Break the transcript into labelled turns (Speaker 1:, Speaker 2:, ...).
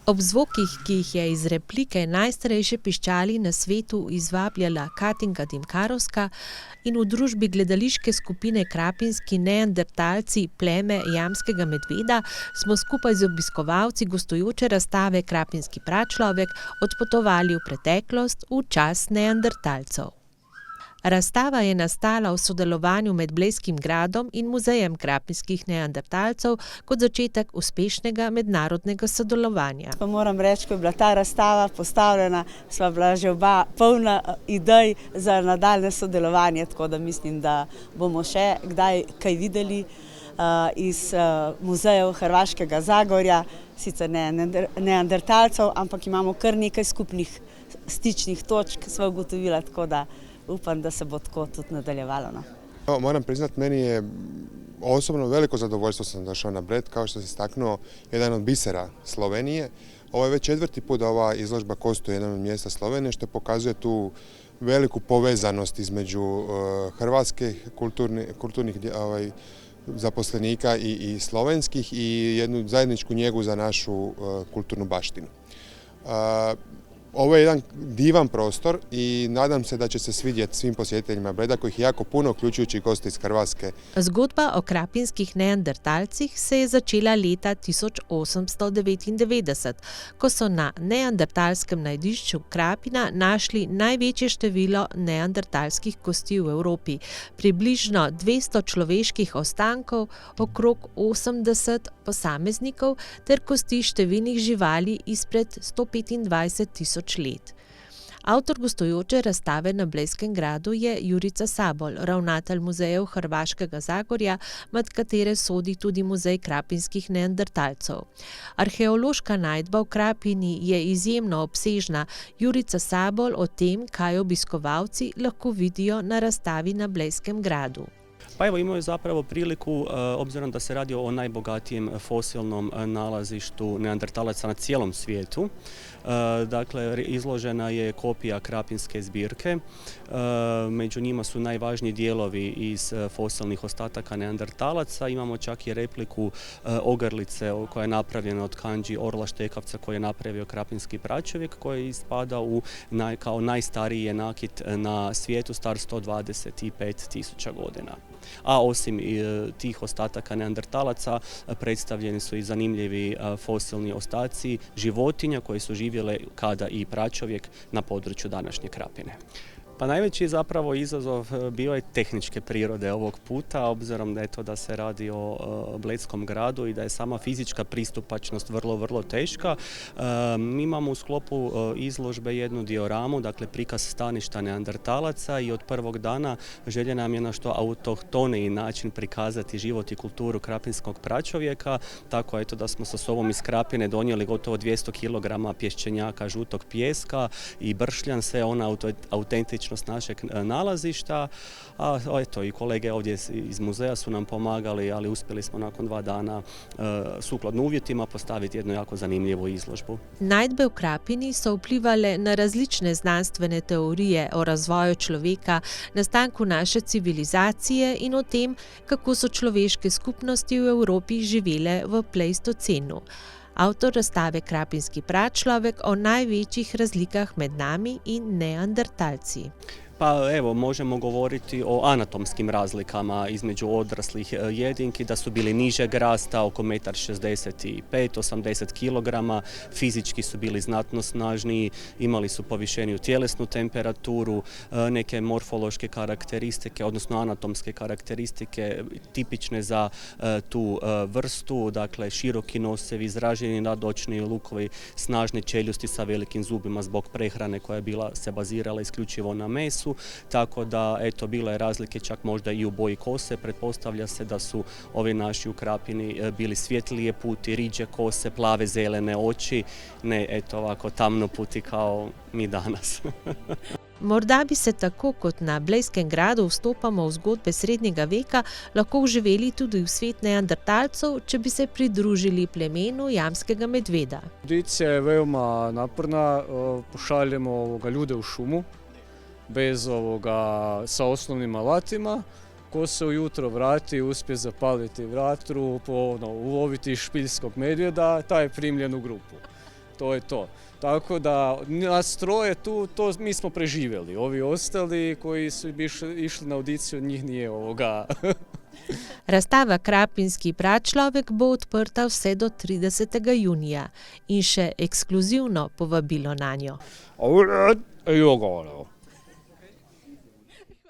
Speaker 1: Ob zvokih, ki jih je iz replike najstarejše piščali na svetu izvabljala Katinka Dimkarovska in v družbi gledališke skupine Krapinski neandertalci pleme jamskega medveda, smo skupaj z obiskovalci gostujoče razstave Krapinski pračlovek odpotovali v preteklost, v čas neandertalcev. Razstava je nastala v sodelovanju med Blejskim gradom in Muzejem krapinskih neandertalcev kot začetek uspešnega mednarodnega sodelovanja.
Speaker 2: Moram reči, ko je bila ta razstava postavljena, sva bila že oba polna idej za nadaljne sodelovanje, tako da mislim, da bomo še kdaj kaj videli iz muzejev Hrvaškega Zagorja, sicer ne neandertalcev, ampak imamo kar nekaj skupnih stičnih točk, sva ugotovila, tako da upam, da se bo tako tudi nadaljevalo.
Speaker 3: Moram priznati, meni je osobno veliko zadovoljstvo sam došao na Bled, kao što se istaknuo, jedan od bisera Slovenije. Ovo je već 4. put da ova izložba gostuje jedan od mjesta Slovenije, što pokazuje tu veliku povezanost između hrvatskih kulturnih zaposlenika i slovenskih i jednu zajedničku njegu za našu kulturnu baštinu. Ovo je jedan divan prostor i nadam se da će se svidjeti svim posjetiteljima Bleda, kojih je jako puno, uključujući goste iz Hrvatske.
Speaker 1: Zgodba o krapinskih neandertalcih se je začela leta 1899, ko so na neandertalskem najdišču Krapina našli največje število neandertalskih kosti v Evropi, približno 200 človeških ostankov, okrog 80 posameznikov ter kosti številnih živali izpred 125.000 let. Avtor gostujoče razstave na Blejskem gradu je Jurica Sabol, ravnatelj muzejev Hrvaškega Zagorja, med katere sodi tudi Muzej krapinskih neandertalcev. Arheološka najdba v Krapini je izjemno obsežna. Jurica Sabol o tem, kaj obiskovalci lahko vidijo na razstavi na Blejskem gradu.
Speaker 4: Pa evo, imaju zapravo priliku, obzirom da se radi o najbogatijem fosilnom nalazištu neandertalaca na cijelom svijetu. Dakle, izložena je kopija krapinske zbirke. Među njima su najvažniji dijelovi iz fosilnih ostataka neandertalaca. Imamo čak i repliku ogrlice koja je napravljena od kanđi orla štekavca koji je napravio krapinski pračovjek, koji ispada kao najstariji nakit na svijetu, star 125.000 godina. A osim tih ostataka neandertalaca predstavljeni su i zanimljivi fosilni ostaci životinja koje su živjele kada i pračovjek na području današnje Krapine. Pa najveći zapravo izazov bio je tehničke prirode ovog puta, obzirom da se radi o Bledskom gradu i da je sama fizička pristupačnost vrlo teška. Mi imamo u sklopu izložbe jednu dioramu, dakle prikaz staništa neandertalaca, i od prvog dana želja nam je na što autohtoniji način prikazati život i kulturu krapinskog pračovjeka, tako da smo sa sobom iz Krapine donijeli gotovo 200 kg pješčenjaka žutog pijeska i bršljan, sve ona autentična našeg nalazišta, a i kolege ovdje iz muzeja su nam pomagali, ali uspjeli smo nakon 2 dana sukladno uvjetima postaviti jednu jako zanimljivu izložbu.
Speaker 1: Najdbe v Krapini so vplivale na različne znanstvene teorije o razvoju človeka, nastanku naše civilizacije in o tem, kako so človeške skupnosti v Evropi živele v Pleistocenu. Avtor razstave Krapinski pračlovek o največjih razlikah med nami in neandertalci.
Speaker 4: Pa evo, možemo govoriti o anatomskim razlikama između odraslih jedinki, da su bili nižeg rasta, oko 1,65 m, 80 kg, fizički su bili znatno snažniji, imali su povišeniju tjelesnu temperaturu, neke morfološke karakteristike, odnosno anatomske karakteristike tipične za tu vrstu, dakle široki nosevi, izraženi nadočni lukovi, snažne čeljusti sa velikim zubima zbog prehrane koja je se bazirala isključivo na mesu. Tako da, bilo je razlike čak možda i u boji kose. Pretpostavlja se da su ovi naši u Krapini bili svjetlije puti, riđe kose, plave zelene oči, ne ovako tamno puti kao mi danas.
Speaker 1: Morda bi se tako kot na Blejskem gradu vstopamo v zgodbe srednjega veka lahko vživeli tudi v svet neandertalcev, če bi se pridružili plemenu jamskega medveda.
Speaker 5: Audicija je veoma naporna, pošaljemo ljude u šumu bez sa osnovnim alatima. Ko se ujutro vrati, uspije zapaliti vatru, uloviti špiljskog medvjeda, taj je primljen u grupu. To je to. Tako da nas troje tu, to mi smo preživjeli. Ovi ostali koji su išli na audiciju, njih nije ovoga.
Speaker 1: Razstava Krapinski pračlovek bo odprta vse do 30. junija in še ekskluzivno povabilo nanjo.
Speaker 6: Jo,